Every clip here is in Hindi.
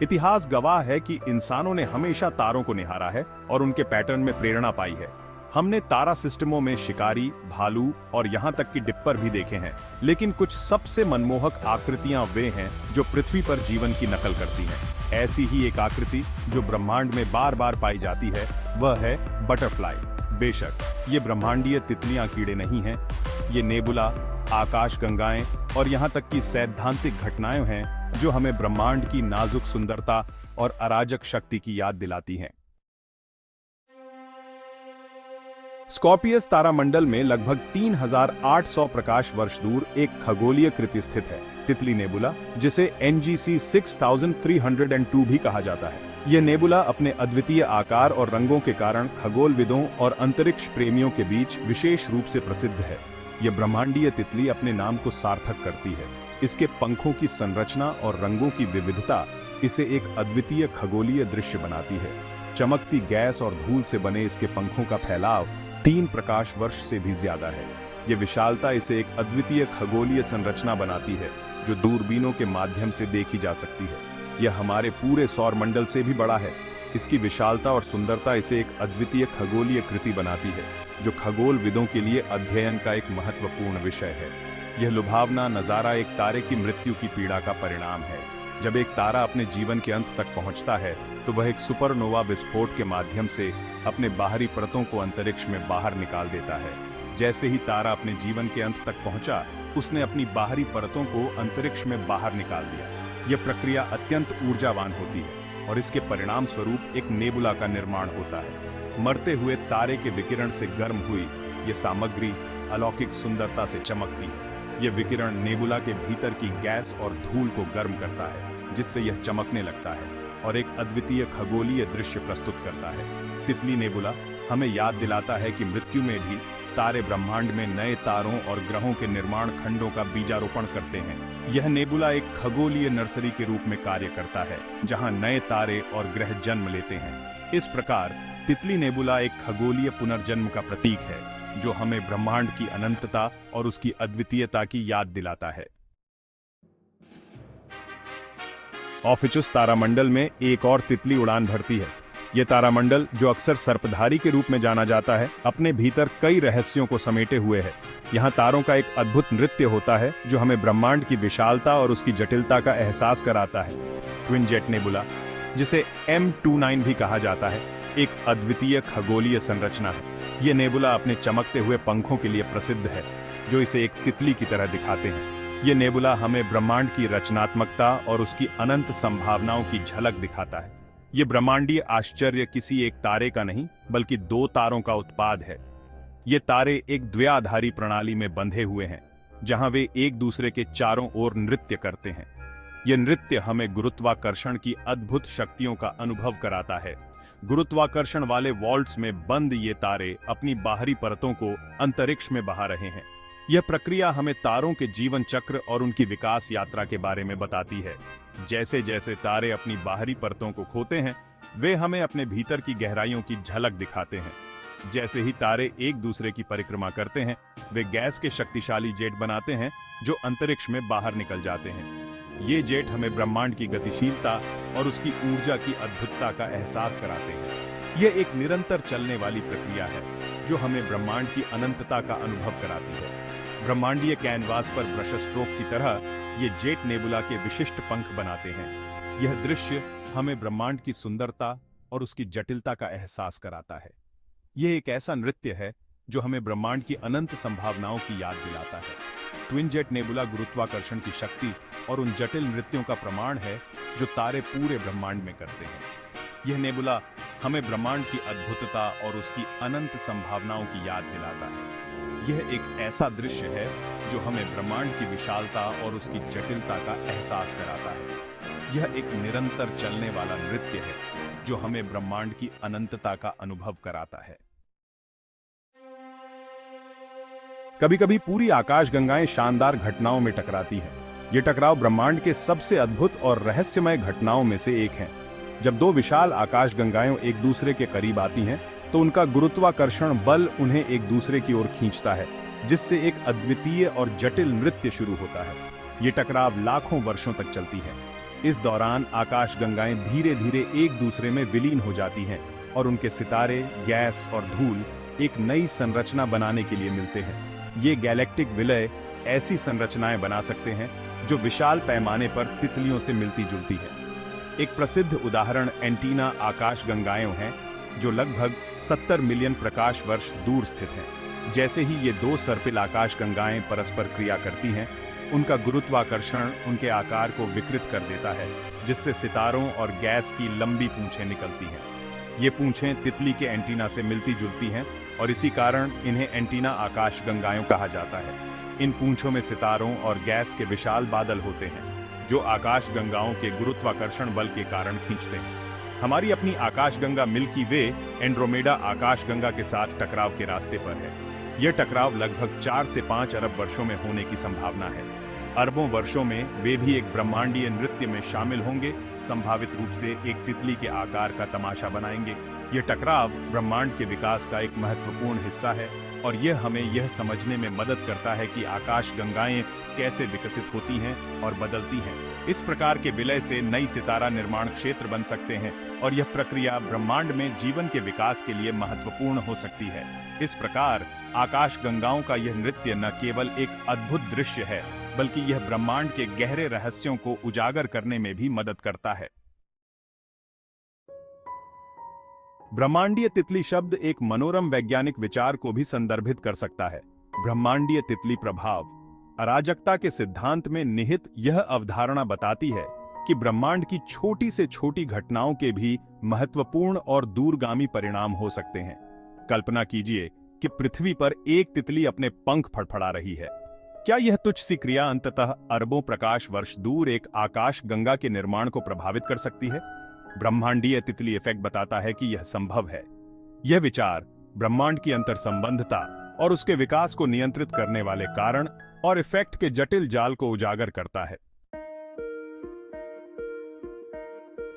इतिहास गवाह है कि इंसानों ने हमेशा तारों को निहारा है और उनके पैटर्न में प्रेरणा पाई है। हमने तारा सिस्टमों में शिकारी, भालू और यहाँ तक कि डिप्पर भी देखे हैं, लेकिन कुछ सबसे मनमोहक आकृतियां वे हैं जो पृथ्वी पर जीवन की नकल करती हैं। ऐसी ही एक आकृति जो ब्रह्मांड में बार बार पाई जाती है वह है बटरफ्लाई। बेशक ये ब्रह्मांडीय तितलियां कीड़े नहीं हैं, ये नेबुला, आकाश गंगाएं और यहाँ तक कि सैद्धांतिक घटनाएं हैं जो हमें ब्रह्मांड की नाजुक सुंदरता और अराजक शक्ति की याद दिलाती हैं। स्कॉर्पियस तारामंडल में लगभग 3800 प्रकाश वर्ष दूर एक खगोलीय कृति स्थित है, तितली नेबुला, जिसे NGC 6302 भी कहा जाता है। यह नेबुला अपने अद्वितीय आकार और रंगों के कारण खगोलविदों और अंतरिक्ष प्रेमियों के बीच विशेष रूप से प्रसिद्ध है। यह ब्रह्मांडीय तितली अपने नाम को सार्थक करती है। इसके पंखों की संरचना और रंगों की विविधता इसे एक अद्वितीय खगोलीय दृश्य बनाती है। चमकती गैस और धूल से बने इसके पंखों का फैलाव 3 प्रकाश वर्ष से भी ज्यादा है। यह विशालता इसे एक अद्वितीय खगोलीय संरचना बनाती है जो दूरबीनों के माध्यम से देखी जा सकती है। यह हमारे पूरे सौर मंडल से भी बड़ा है। इसकी विशालता और सुंदरता इसे एक अद्वितीय खगोलीय कृति बनाती है जो खगोलविदों के लिए अध्ययन का एक महत्वपूर्ण विषय है। यह लुभावना नजारा एक तारे की मृत्यु की पीड़ा का परिणाम है। जब एक तारा अपने जीवन के अंत तक पहुंचता है तो वह एक सुपरनोवा विस्फोट के माध्यम से अपने बाहरी परतों को अंतरिक्ष में बाहर निकाल देता है। जैसे ही तारा अपने जीवन के अंत तक पहुंचा, उसने अपनी बाहरी परतों को अंतरिक्ष में बाहर निकाल दिया। यह प्रक्रिया अत्यंत ऊर्जावान होती है और इसके परिणाम स्वरूप एक नेबुला का निर्माण होता है। मरते हुए तारे के विकिरण से गर्म हुई यह सामग्री अलौकिक सुंदरता से चमकती है। यह विकिरण नेबुला के भीतर की गैस और धूल को गर्म करता है, जिससे यह चमकने लगता है और एक अद्वितीय खगोलीय दृश्य प्रस्तुत करता है। तितली नेबुला हमें याद दिलाता है कि मृत्यु में भी तारे ब्रह्मांड में नए तारों और ग्रहों के निर्माण खंडों का बीजारोपण करते हैं। यह नेबुला एक खगोलीय नर्सरी के रूप में कार्य करता है, जहां नए तारे और ग्रह जन्म लेते हैं। इस प्रकार तितली नेबुला एक खगोलीय पुनर्जन्म का प्रतीक है जो हमें ब्रह्मांड की अनंतता और उसकी अद्वितीयता की याद दिलाता है। ऑफिचुस तारामंडल में एक और तितली उड़ान भरती है। यह तारामंडल, जो अक्सर सर्पधारी के रूप में जाना जाता है, अपने भीतर कई रहस्यों को समेटे हुए है। यहाँ तारों का एक अद्भुत नृत्य होता है जो हमें ब्रह्मांड की विशालता और उसकी जटिलता का एहसास कराता है। ट्विन जेट नेबुला, जिसे M29 भी कहा जाता है, एक अद्वितीय खगोलीय संरचना है। यह नेबुला अपने चमकते हुए पंखों के लिए प्रसिद्ध है जो इसे एक तितली की तरह दिखाते हैं। यह नेबुला हमें ब्रह्मांड की रचनात्मकता और उसकी अनंत संभावनाओं की झलक दिखाता है। यह ब्रह्मांडीय आश्चर्य किसी एक तारे का नहीं बल्कि 2 तारों का उत्पाद है। ये तारे एक द्विआधारी प्रणाली में बंधे हुए हैं जहां वे एक दूसरे के चारों ओर नृत्य करते हैं। यह नृत्य हमें गुरुत्वाकर्षण की अद्भुत शक्तियों का अनुभव कराता है। गुरुत्वाकर्षण वाले वॉल्ट्स में बंद ये तारे अपनी बाहरी परतों को अंतरिक्ष में बहा रहे हैं। यह प्रक्रिया हमें तारों के जीवन चक्र और उनकी विकास यात्रा के बारे में बताती है। जैसे जैसे तारे अपनी बाहरी परतों को खोते हैं, वे हमें अपने भीतर की गहराइयों की झलक दिखाते हैं। जैसे ही तारे एक दूसरे की परिक्रमा करते हैं, वे गैस के शक्तिशाली जेट बनाते हैं जो अंतरिक्ष में बाहर निकल जाते हैं। ये जेट हमें ब्रह्मांड की गतिशीलता और उसकी ऊर्जा की अद्भुतता का एहसास कराते हैं। यह एक निरंतर चलने वाली प्रक्रिया है जो हमें ब्रह्मांड की अनंतता का अनुभव कराती है। ब्रह्मांडीय कैनवास पर ब्रश स्ट्रोक की तरह ये जेट नेबुला के विशिष्ट पंख बनाते हैं। यह दृश्य हमें ब्रह्मांड की सुंदरता और उसकी जटिलता का एहसास कराता है। यह एक ऐसा नृत्य है जो हमें ब्रह्मांड की अनंत संभावनाओं की याद दिलाता है। ट्विन जेट नेबुला गुरुत्वाकर्षण की शक्ति और उन जटिल नृत्यों का प्रमाण है जो तारे पूरे ब्रह्मांड में करते हैं। यह नेबुला हमें ब्रह्मांड की अद्भुतता और उसकी अनंत संभावनाओं की याद दिलाता है। यह एक ऐसा दृश्य है जो हमें ब्रह्मांड की विशालता और उसकी जटिलता का एहसास कराता है। यह एक निरंतर चलने वाला नृत्य है जो हमें ब्रह्मांड की अनंतता का अनुभव कराता है। कभी कभी पूरी आकाशगंगाएं शानदार घटनाओं में टकराती हैं। ये टकराव ब्रह्मांड के सबसे अद्भुत और रहस्यमय घटनाओं में से एक है। जब 2 विशाल आकाशगंगाएं एक दूसरे के करीब आती हैं, तो उनका गुरुत्वाकर्षण बल उन्हें एक दूसरे की ओर खींचता है, जिससे एक अद्वितीय और जटिल नृत्य शुरू होता है। ये टकराव लाखों वर्षों तक चलती है। इस दौरान आकाश गंगाएं धीरे धीरे एक दूसरे में विलीन हो जाती हैं और उनके सितारे, गैस और धूल एक नई संरचना बनाने के लिए मिलते हैं। ये गैलेक्टिक विलय ऐसी संरचनाएं बना सकते हैं जो विशाल पैमाने पर तितलियों से मिलती जुलती है। एक प्रसिद्ध उदाहरण एंटीना आकाश गंगाएं हैं, जो लगभग 70 मिलियन प्रकाश वर्ष दूर स्थित हैं। जैसे ही ये दो सर्पिल आकाश गंगाएं परस्पर क्रिया करती हैं, उनका गुरुत्वाकर्षण उनके आकार को विकृत कर देता है, जिससे सितारों और गैस की लंबी पूंछें निकलती हैं। ये पूंछें तितली के एंटीना से मिलती जुलती हैं और इसी कारण इन्हें एंटीना आकाश गंगाएं कहा जाता है। इन पूंछों में सितारों और गैस के विशाल बादल होते हैं, जो आकाश गंगाओं के गुरुत्वाकर्षण बल के कारण खींचते हैं। हमारी अपनी आकाशगंगा मिल्की वे एंड्रोमेडा आकाशगंगा के साथ टकराव के रास्ते पर है। यह टकराव लगभग 4 से 5 अरब वर्षों में होने की संभावना है। अरबों वर्षों में वे भी एक ब्रह्मांडीय नृत्य में शामिल होंगे, संभावित रूप से एक तितली के आकार का तमाशा बनाएंगे। यह टकराव ब्रह्मांड के विकास का एक महत्वपूर्ण हिस्सा है और यह हमें यह समझने में मदद करता है कि आकाश गंगाएं कैसे विकसित होती हैं और बदलती हैं। इस प्रकार के विलय से नई सितारा निर्माण क्षेत्र बन सकते हैं और यह प्रक्रिया ब्रह्मांड में जीवन के विकास के लिए महत्वपूर्ण हो सकती है। इस प्रकार आकाश गंगाओं का यह नृत्य न केवल एक अद्भुत दृश्य है, बल्कि यह ब्रह्मांड के गहरे रहस्यों को उजागर करने में भी मदद करता है। ब्रह्मांडीय तितली शब्द एक मनोरम वैज्ञानिक विचार को भी संदर्भित कर सकता है। ब्रह्मांडीय तितली प्रभाव अराजकता के सिद्धांत में निहित यह अवधारणा बताती है कि ब्रह्मांड की छोटी से छोटी घटनाओं के भी महत्वपूर्ण और दूरगामी परिणाम हो सकते हैं। कल्पना कीजिए कि पृथ्वी पर एक तितली अपने पंख फड़फड़ा रही है। क्या यह तुच्छ सी क्रिया अंततः अरबों प्रकाश वर्ष दूर एक आकाश गंगा के निर्माण को प्रभावित कर सकती है? ब्रह्मांडीय तितली इफेक्ट बताता है कि यह संभव है। यह विचार ब्रह्मांड की अंतर्संबंधता और उसके विकास को नियंत्रित करने वाले कारण और इफेक्ट के जटिल जाल को उजागर करता है।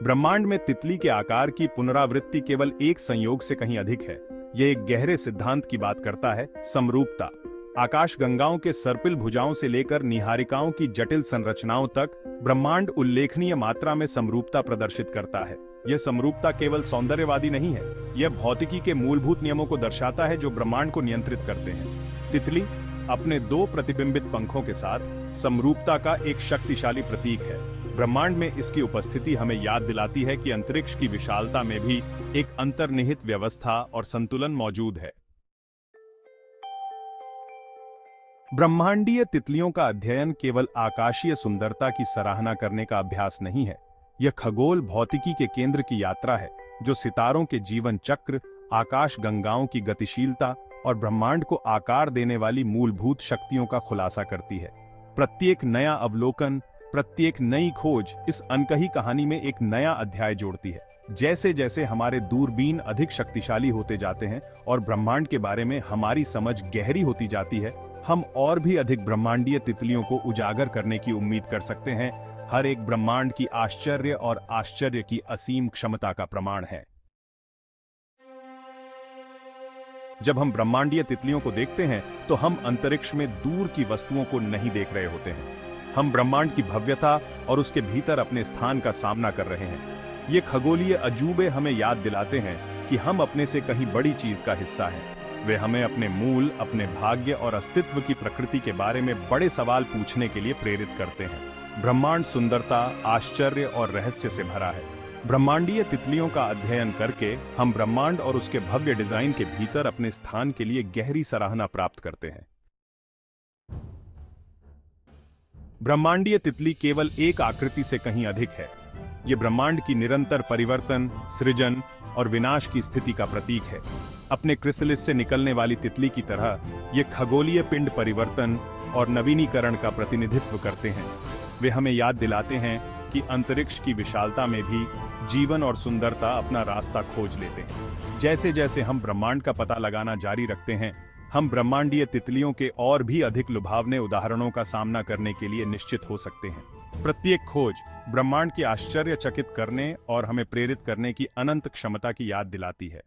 ब्रह्मांड में तितली के आकार की पुनरावृत्ति केवल एक संयोग से कहीं अधिक है। यह एक गहरे सिद्धांत की बात करता है, समरूपता। आकाश गंगाओं के सर्पिल भुजाओं से लेकर निहारिकाओं की जटिल संरचनाओं तक ब्रह्मांड उल्लेखनीय मात्रा में समरूपता प्रदर्शित करता है। यह समरूपता केवल सौंदर्यवादी नहीं है, यह भौतिकी के मूलभूत नियमों को दर्शाता है जो ब्रह्मांड को नियंत्रित करते हैं। तितली अपने दो प्रतिबिंबित पंखों के साथ समरूपता का एक शक्तिशाली प्रतीक है। ब्रह्मांड में इसकी उपस्थिति हमें याद दिलाती है कि अंतरिक्ष की विशालता में भी एक अंतर्निहित व्यवस्था और संतुलन मौजूद है। ब्रह्मांडीय तितलियों का अध्ययन केवल आकाशीय सुंदरता की सराहना करने का अभ्यास नहीं है, यह खगोल भौतिकी के केंद्र की यात्रा है, जो सितारों के जीवन चक्र, आकाश गंगाओं की गतिशीलता और ब्रह्मांड को आकार देने वाली मूलभूत शक्तियों का खुलासा करती है। प्रत्येक नया अवलोकन, प्रत्येक नई खोज इस अनकही कहानी में एक नया अध्याय जोड़ती है। जैसे जैसे हमारे दूरबीन अधिक शक्तिशाली होते जाते हैं और ब्रह्मांड के बारे में हमारी समझ गहरी होती जाती है, हम और भी अधिक ब्रह्मांडीय तितलियों को उजागर करने की उम्मीद कर सकते हैं। हर एक ब्रह्मांड की आश्चर्य और आश्चर्य की असीम क्षमता का प्रमाण है। जब हम ब्रह्मांडीय तितलियों को देखते हैं तो हम अंतरिक्ष में दूर की वस्तुओं को नहीं देख रहे होते हैं। हम ब्रह्मांड की भव्यता और उसके भीतर अपने स्थान का सामना कर रहे हैं। ये खगोलीय अजूबे हमें याद दिलाते हैं कि हम अपने से कहीं बड़ी चीज का हिस्सा हैं। वे हमें अपने मूल, अपने भाग्य और अस्तित्व की प्रकृति के बारे में बड़े सवाल पूछने के लिए प्रेरित करते हैं। ब्रह्मांड सुंदरता, आश्चर्य और रहस्य से भरा है। ब्रह्मांडीय तितलियों का अध्ययन करके हम ब्रह्मांड और उसके भव्य डिजाइन के भीतर अपने स्थान के लिए गहरी सराहना प्राप्त करते हैं। ब्रह्मांडीय तितली केवल एक आकृति से कहीं अधिक है। ये ब्रह्मांड की निरंतर परिवर्तन, सृजन और विनाश की स्थिति का प्रतीक है। अपने क्रिसलिस से निकलने वाली तितली की तरह ये खगोलीय पिंड परिवर्तन और नवीनीकरण का प्रतिनिधित्व करते हैं। वे हमें याद दिलाते हैं कि अंतरिक्ष की विशालता में भी जीवन और सुंदरता अपना रास्ता खोज लेते हैं। जैसे जैसे हम ब्रह्मांड का पता लगाना जारी रखते हैं, हम ब्रह्मांडीय तितलियों के और भी अधिक लुभावने उदाहरणों का सामना करने के लिए निश्चित हो सकते हैं। प्रत्येक खोज ब्रह्मांड की आश्चर्यचकित करने और हमें प्रेरित करने की अनंत क्षमता की याद दिलाती है।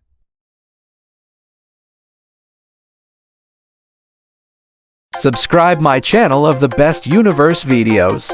Subscribe my channel of the best universe videos.